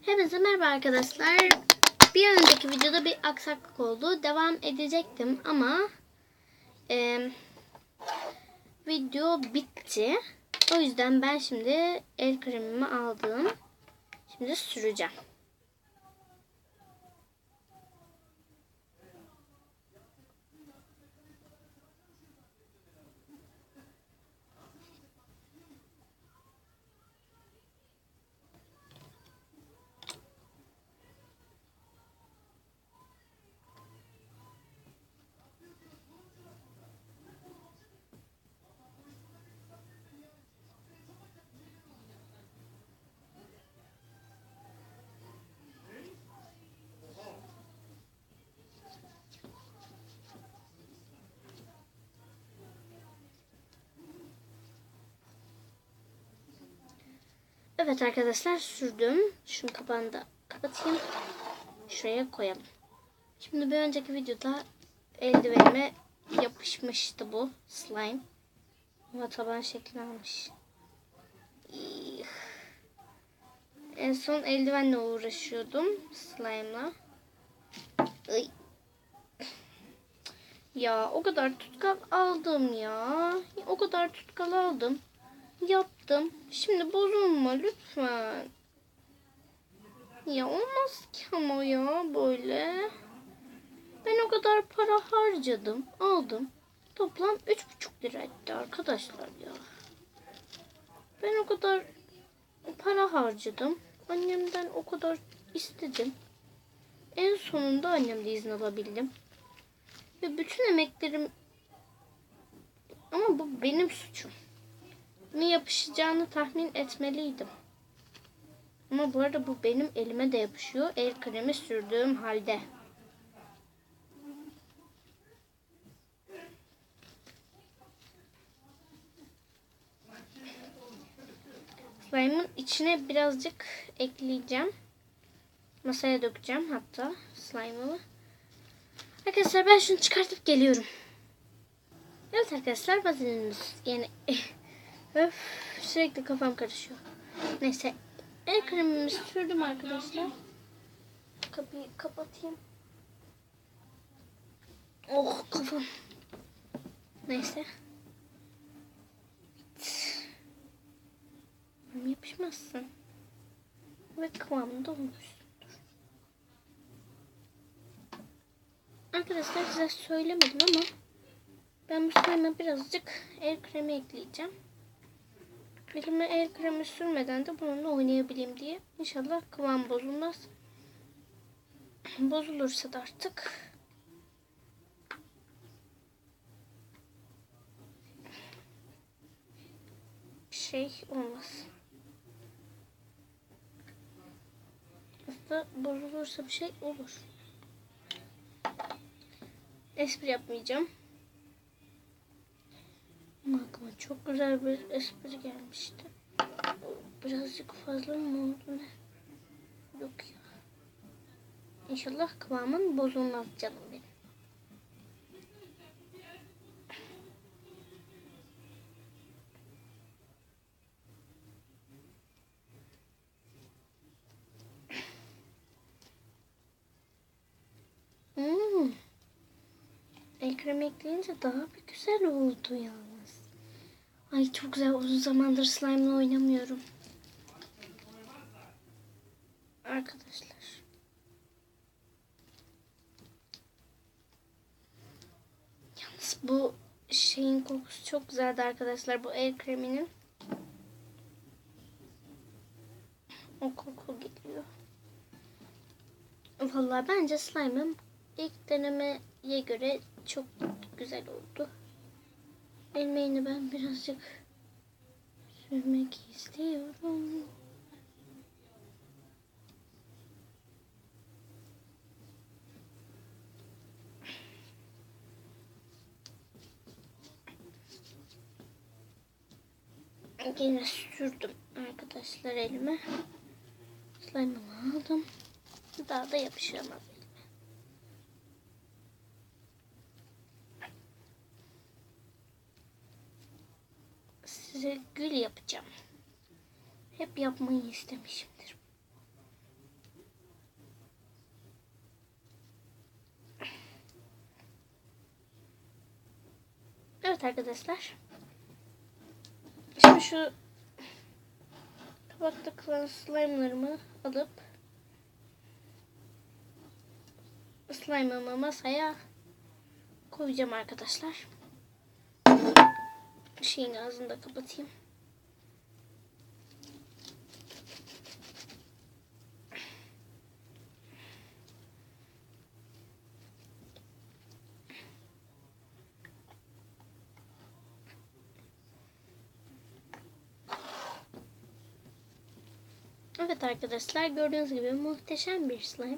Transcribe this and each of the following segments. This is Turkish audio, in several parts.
Hepinize merhaba arkadaşlar. Bir önceki videoda bir aksaklık oldu. Devam edecektim ama video bitti. O yüzden ben şimdi el kremimi aldım. Şimdi süreceğim. Evet arkadaşlar, sürdüm. Şunu kapağını da kapatayım. Şuraya koyalım. Şimdi bir önceki videoda eldivenime yapışmıştı bu slime. Ama taban şekli almış. En son eldivenle uğraşıyordum. Slime'la. Ya o kadar tutkal aldım ya. O kadar tutkal aldım. Yaptım. Şimdi bozulma lütfen. Ya olmaz ki ama ya böyle. Ben o kadar para harcadım. Aldım. Toplam 3,5 lira etti arkadaşlar ya. Ben o kadar para harcadım. Annemden o kadar istedim. En sonunda annemden izin alabildim. Ve bütün emeklerim... Ama bu benim suçum. Ne yapışacağını tahmin etmeliydim. Ama bu arada bu benim elime de yapışıyor. El kremi sürdüğüm halde. Slime'ın içine birazcık ekleyeceğim. Masaya dökeceğim hatta slime'ımı. Arkadaşlar ben şunu çıkartıp geliyorum. Evet arkadaşlar, vazeliniz yani sürekli kafam karışıyor. Neyse, el kremimi sürdüm arkadaşlar. Kapıyı kapatayım. Oh kafam. Neyse. Yapışmazsın. Ve kıvamında olmuşsundur. Arkadaşlar size söylemedim ama ben bu slime'a birazcık el kremi ekleyeceğim. Elime el kremi sürmeden de bununla oynayabileyim diye. İnşallah kıvam bozulmaz. Bozulursa da artık bir şey olmaz. Aslında bozulursa bir şey olur. Espri yapmayacağım. Ama aklıma çok güzel bir espri gelmişti. Birazcık fazla mı oldu ne? Yok ya. İnşallah kıvamın bozulmaz canım benim. El kremi ekleyince daha bir güzel oldu yalnız. Ay çok güzel, uzun zamandır slime'la oynamıyorum. Arkadaşlar. Yalnız bu şeyin kokusu çok güzeldi arkadaşlar. Bu el kreminin. O koku geliyor. Vallahi bence slime'ım ilk denemeye göre çok güzel oldu. Elmeğini ben birazcık sürmek istiyorum. Yine sürdüm arkadaşlar elime. Slime'ımı aldım. Daha da yapışamaz elime. Size gül yapacağım. Hep yapmayı istemişimdir. Evet arkadaşlar. Şimdi şu kabakta kalan slime'larımı alıp slime'ımı masaya koyacağım arkadaşlar. Şeyin ağzını da kapatayım. Evet arkadaşlar, gördüğünüz gibi muhteşem bir slime.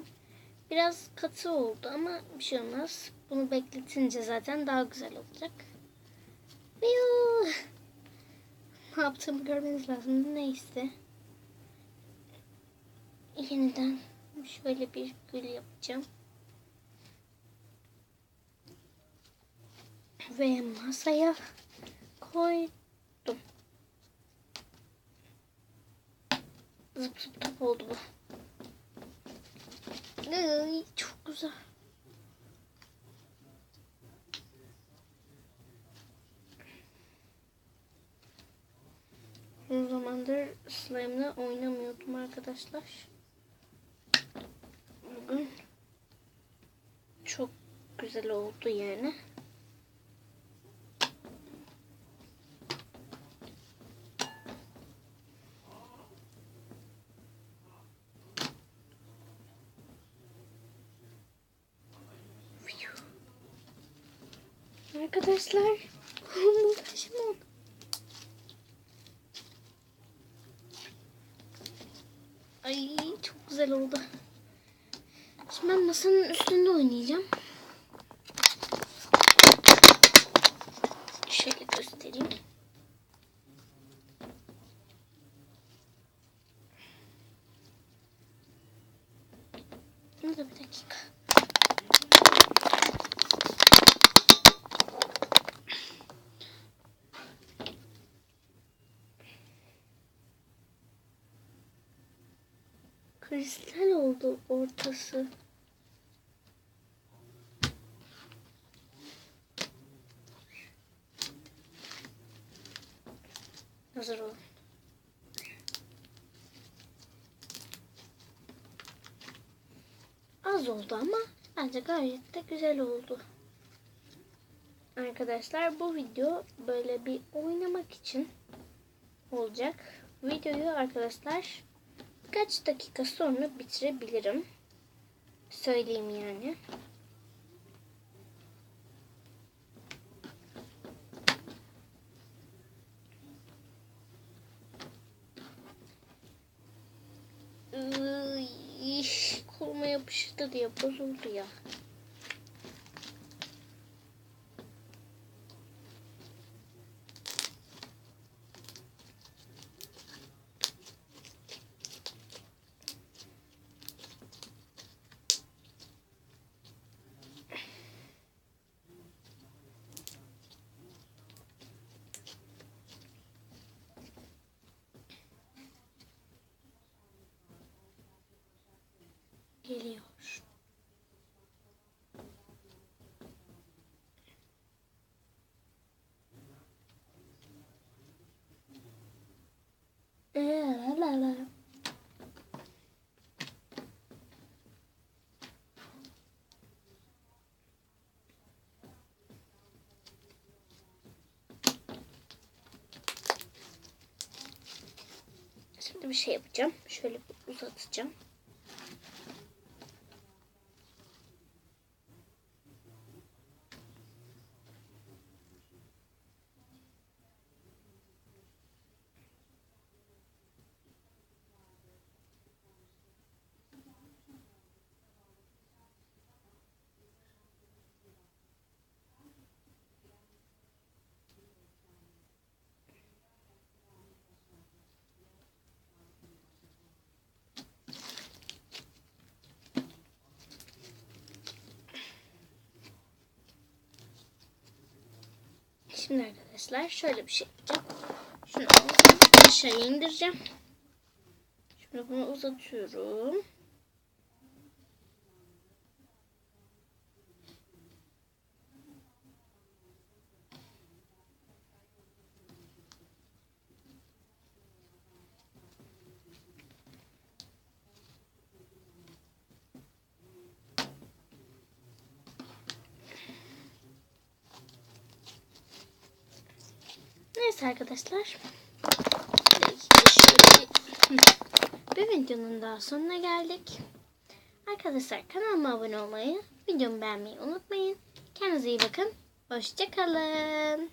Biraz katı oldu ama bir şey olmaz. Bunu bekletince zaten daha güzel olacak. Ne yaptığımı görmeniz lazım. Neyse. Yeniden şöyle bir gül yapacağım. Ve masaya koydum. Zıp zıp top oldu bu. Ay, çok güzel. Uzun zamandır slime'la oynamıyordum arkadaşlar. Bugün çok güzel oldu yani. Arkadaşlar, muhteşem oldu. Ay, çok güzel oldu. Şimdi ben masanın üstünde oynayacağım. Şöyle göstereyim. Burada bir dakika. Kristal oldu ortası. Hazır olun. Az oldu ama bence gayet de güzel oldu. Arkadaşlar, bu video böyle bir oynamak için olacak. Videoyu arkadaşlar birkaç dakika sonra bitirebilirim. Söyleyeyim yani. Koluma yapıştı diye bozuldu ya. Geliyor. Şimdi bir şey yapacağım. Şöyle bir uzatacağım. Şimdi arkadaşlar şöyle bir şey yapacağım. Şunu aşağıya indireceğim. Şimdi bunu uzatıyorum. Neyse arkadaşlar. Şöyle bir videonun daha sonuna geldik. Arkadaşlar kanalıma abone olmayı, videomu beğenmeyi unutmayın. Kendinize iyi bakın. Hoşça kalın.